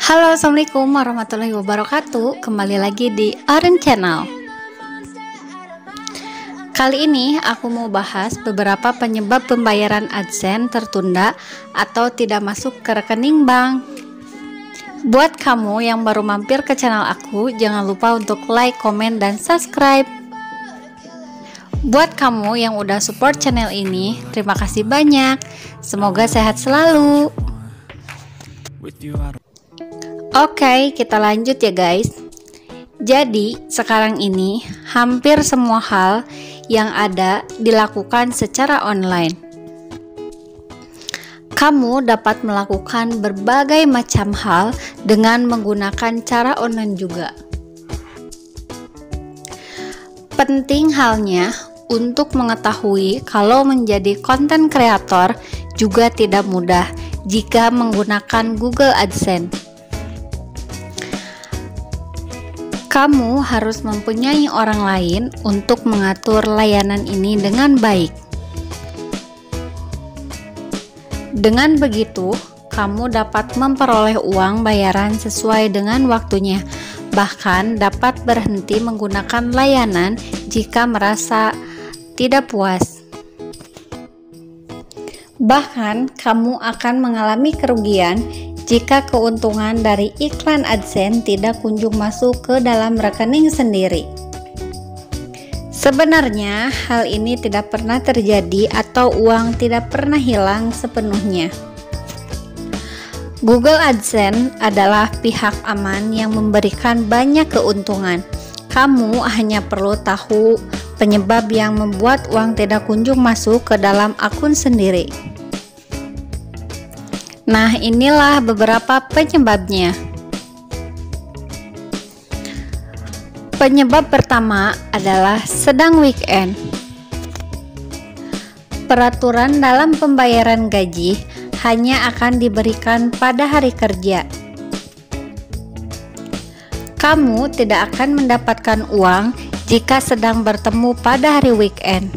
Halo, assalamualaikum warahmatullahi wabarakatuh. Kembali lagi di Orange Channel. Kali ini aku mau bahas beberapa penyebab pembayaran AdSense tertunda atau tidak masuk ke rekening bank. Buat kamu yang baru mampir ke channel aku, jangan lupa untuk like, komen, dan subscribe. Buat kamu yang udah support channel ini, terima kasih banyak. Semoga sehat selalu. Oke, kita lanjut ya guys. Jadi, sekarang ini hampir semua hal yang ada dilakukan secara online. Kamu dapat melakukan berbagai macam hal dengan menggunakan cara online juga. Penting halnya untuk mengetahui kalau menjadi konten kreator juga tidak mudah jika menggunakan Google AdSense. Kamu harus mempunyai orang lain untuk mengatur layanan ini dengan baik. Dengan begitu, kamu dapat memperoleh uang bayaran sesuai dengan waktunya, bahkan dapat berhenti menggunakan layanan jika merasa tidak puas. Bahkan, kamu akan mengalami kerugian jika keuntungan dari iklan AdSense tidak kunjung masuk ke dalam rekening sendiri. Sebenarnya, hal ini tidak pernah terjadi atau uang tidak pernah hilang sepenuhnya. Google AdSense adalah pihak aman yang memberikan banyak keuntungan. Kamu hanya perlu tahu penyebab yang membuat uang tidak kunjung masuk ke dalam akun sendiri. Nah, inilah beberapa penyebabnya. Penyebab pertama adalah sedang weekend. Peraturan dalam pembayaran gaji hanya akan diberikan pada hari kerja. Kamu tidak akan mendapatkan uang jika sedang bertemu pada hari weekend.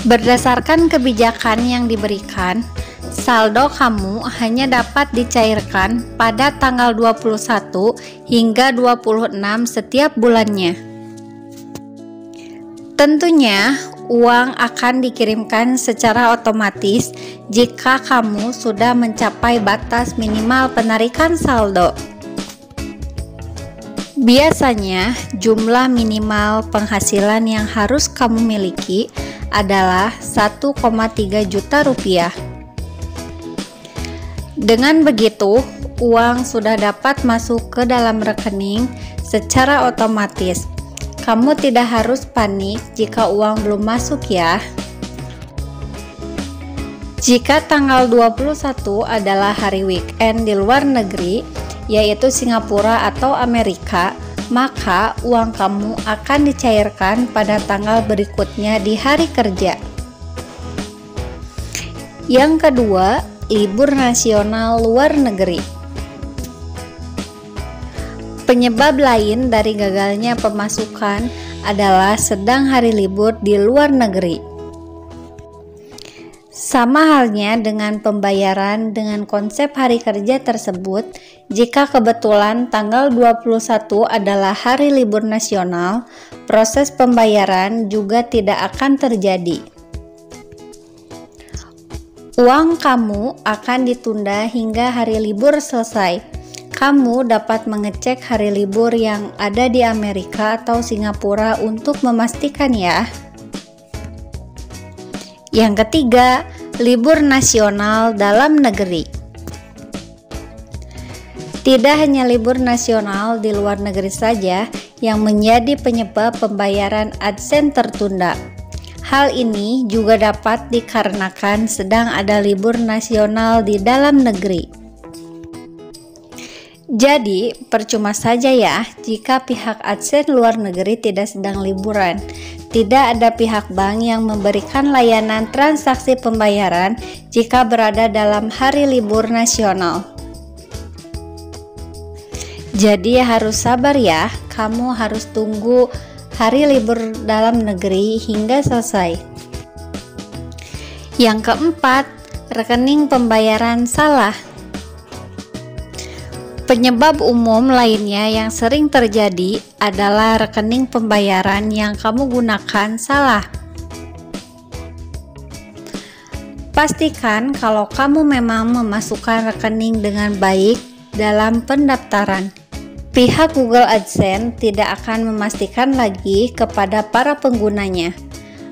Berdasarkan kebijakan yang diberikan, saldo kamu hanya dapat dicairkan pada tanggal 21 hingga 26 setiap bulannya. Tentunya, uang akan dikirimkan secara otomatis jika kamu sudah mencapai batas minimal penarikan saldo. Biasanya, jumlah minimal penghasilan yang harus kamu miliki adalah 1,3 juta rupiah. Dengan begitu, uang sudah dapat masuk ke dalam rekening secara otomatis. Kamu tidak harus panik jika uang belum masuk ya. Jika tanggal 21 adalah hari weekend di luar negeri, yaitu Singapura atau Amerika, maka uang kamu akan dicairkan pada tanggal berikutnya di hari kerja. Yang kedua, libur nasional luar negeri. Penyebab lain dari gagalnya pemasukan adalah sedang hari libur di luar negeri. Sama halnya dengan pembayaran dengan konsep hari kerja tersebut, jika kebetulan tanggal 21 adalah hari libur nasional, proses pembayaran juga tidak akan terjadi. Uang kamu akan ditunda hingga hari libur selesai. Kamu dapat mengecek hari libur yang ada di Amerika atau Singapura untuk memastikan ya. Yang ketiga, libur nasional dalam negeri. Tidak hanya libur nasional di luar negeri saja yang menjadi penyebab pembayaran AdSense tertunda. Hal ini juga dapat dikarenakan sedang ada libur nasional di dalam negeri. Jadi, percuma saja ya jika pihak AdSense luar negeri tidak sedang liburan. Tidak ada pihak bank yang memberikan layanan transaksi pembayaran jika berada dalam hari libur nasional. Jadi harus sabar ya, kamu harus tunggu hari libur dalam negeri hingga selesai. Yang keempat, rekening pembayaran salah. Penyebab umum lainnya yang sering terjadi adalah rekening pembayaran yang kamu gunakan salah. Pastikan kalau kamu memang memasukkan rekening dengan baik dalam pendaftaran. Pihak Google AdSense tidak akan memastikan lagi kepada para penggunanya.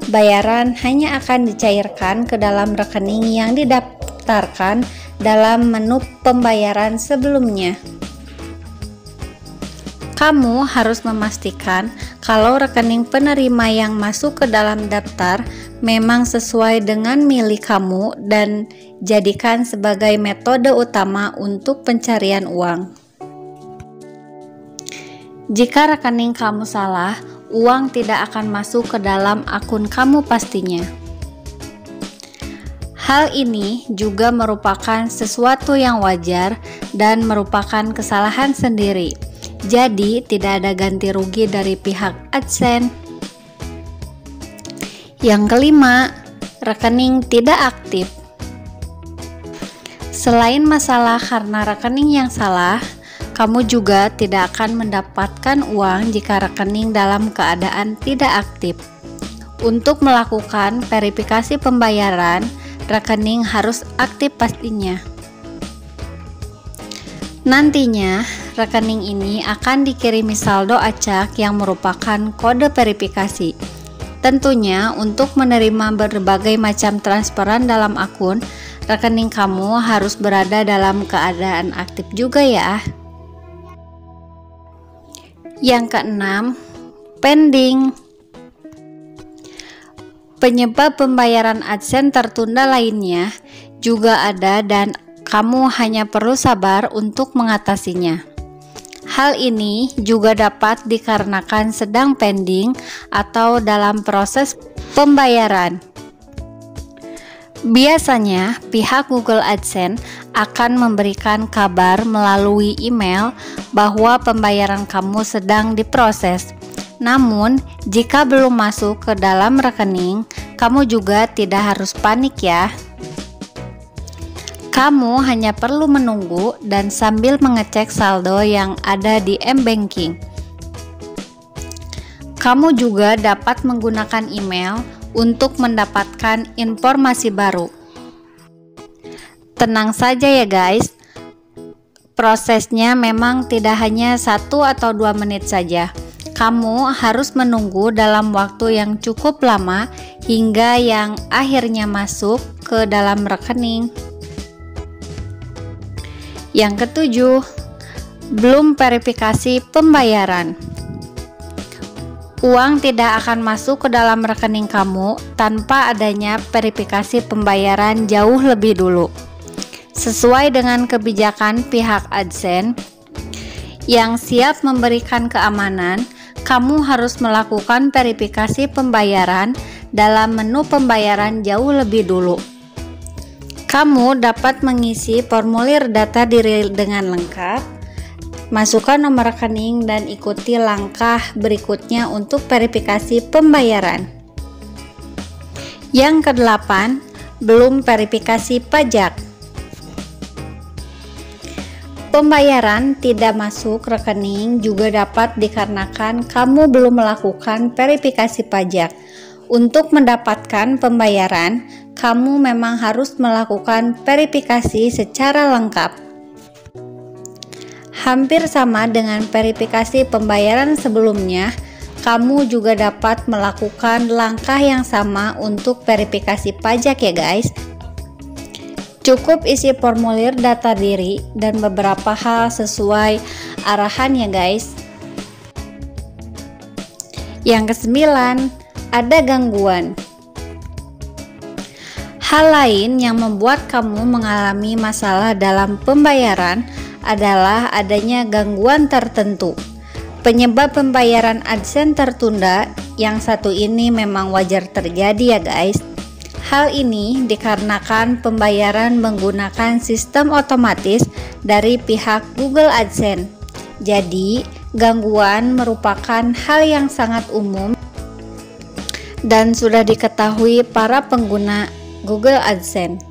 Bayaran hanya akan dicairkan ke dalam rekening yang didaftarkan dalam menu pembayaran sebelumnya. Kamu harus memastikan kalau rekening penerima yang masuk ke dalam daftar memang sesuai dengan milik kamu dan jadikan sebagai metode utama untuk pencarian uang. Jika rekening kamu salah, uang tidak akan masuk ke dalam akun kamu pastinya. Hal ini juga merupakan sesuatu yang wajar dan merupakan kesalahan sendiri. Jadi, tidak ada ganti rugi dari pihak AdSense. Yang kelima, rekening tidak aktif. Selain masalah karena rekening yang salah, kamu juga tidak akan mendapatkan uang jika rekening dalam keadaan tidak aktif. Untuk melakukan verifikasi pembayaran, rekening harus aktif pastinya. Nantinya, rekening ini akan dikirimi saldo acak yang merupakan kode verifikasi. Tentunya, untuk menerima berbagai macam transferan dalam akun, rekening kamu harus berada dalam keadaan aktif juga ya. Yang keenam, pending. Penyebab pembayaran AdSense tertunda lainnya juga ada dan kamu hanya perlu sabar untuk mengatasinya. Hal ini juga dapat dikarenakan sedang pending atau dalam proses pembayaran. Biasanya, pihak Google AdSense akan memberikan kabar melalui email bahwa pembayaran kamu sedang diproses. Namun, jika belum masuk ke dalam rekening, kamu juga tidak harus panik ya. Kamu hanya perlu menunggu dan sambil mengecek saldo yang ada di M-Banking. Kamu juga dapat menggunakan email untuk mendapatkan informasi baru. Tenang saja ya guys, prosesnya memang tidak hanya 1 atau 2 menit saja. Kamu harus menunggu dalam waktu yang cukup lama hingga yang akhirnya masuk ke dalam rekening. Yang ketujuh, belum verifikasi pembayaran. Uang tidak akan masuk ke dalam rekening kamu tanpa adanya verifikasi pembayaran jauh lebih dulu. Sesuai dengan kebijakan pihak AdSense yang siap memberikan keamanan, kamu harus melakukan verifikasi pembayaran dalam menu pembayaran jauh lebih dulu. Kamu dapat mengisi formulir data diri dengan lengkap, masukkan nomor rekening dan ikuti langkah berikutnya untuk verifikasi pembayaran. Yang kedelapan, belum verifikasi pajak. Pembayaran tidak masuk rekening juga dapat dikarenakan kamu belum melakukan verifikasi pajak. Untuk mendapatkan pembayaran, kamu memang harus melakukan verifikasi secara lengkap. Hampir sama dengan verifikasi pembayaran sebelumnya, kamu juga dapat melakukan langkah yang sama untuk verifikasi pajak ya guys. Cukup isi formulir data diri dan beberapa hal sesuai arahan ya guys. Yang kesembilan, ada gangguan. Hal lain yang membuat kamu mengalami masalah dalam pembayaran adalah adanya gangguan tertentu. Penyebab pembayaran AdSense tertunda yang satu ini memang wajar terjadi ya guys. Hal ini dikarenakan pembayaran menggunakan sistem otomatis dari pihak Google AdSense. Jadi, gangguan merupakan hal yang sangat umum dan sudah diketahui para pengguna Google AdSense.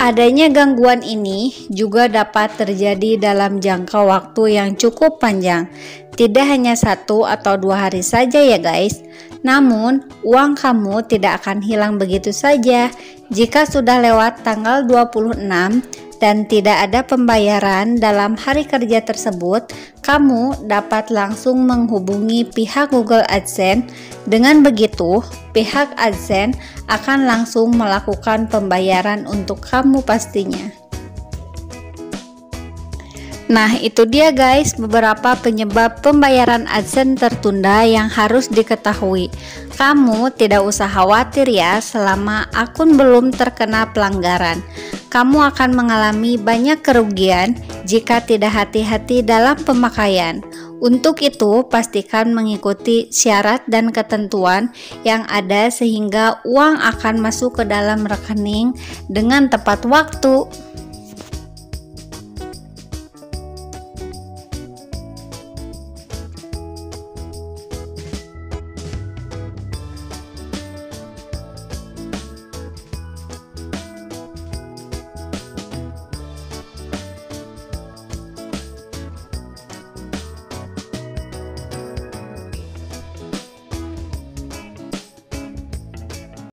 Adanya gangguan ini juga dapat terjadi dalam jangka waktu yang cukup panjang, tidak hanya 1 atau 2 hari saja ya guys. Namun, uang kamu tidak akan hilang begitu saja. Jika sudah lewat tanggal 26 dan tidak ada pembayaran dalam hari kerja tersebut, kamu dapat langsung menghubungi pihak Google AdSense. Dengan begitu, pihak AdSense akan langsung melakukan pembayaran untuk kamu pastinya. Nah, itu dia guys beberapa penyebab pembayaran AdSense tertunda yang harus diketahui. Kamu tidak usah khawatir ya selama akun belum terkena pelanggaran. Kamu akan mengalami banyak kerugian jika tidak hati-hati dalam pemakaian. Untuk itu, pastikan mengikuti syarat dan ketentuan yang ada sehingga uang akan masuk ke dalam rekening dengan tepat waktu.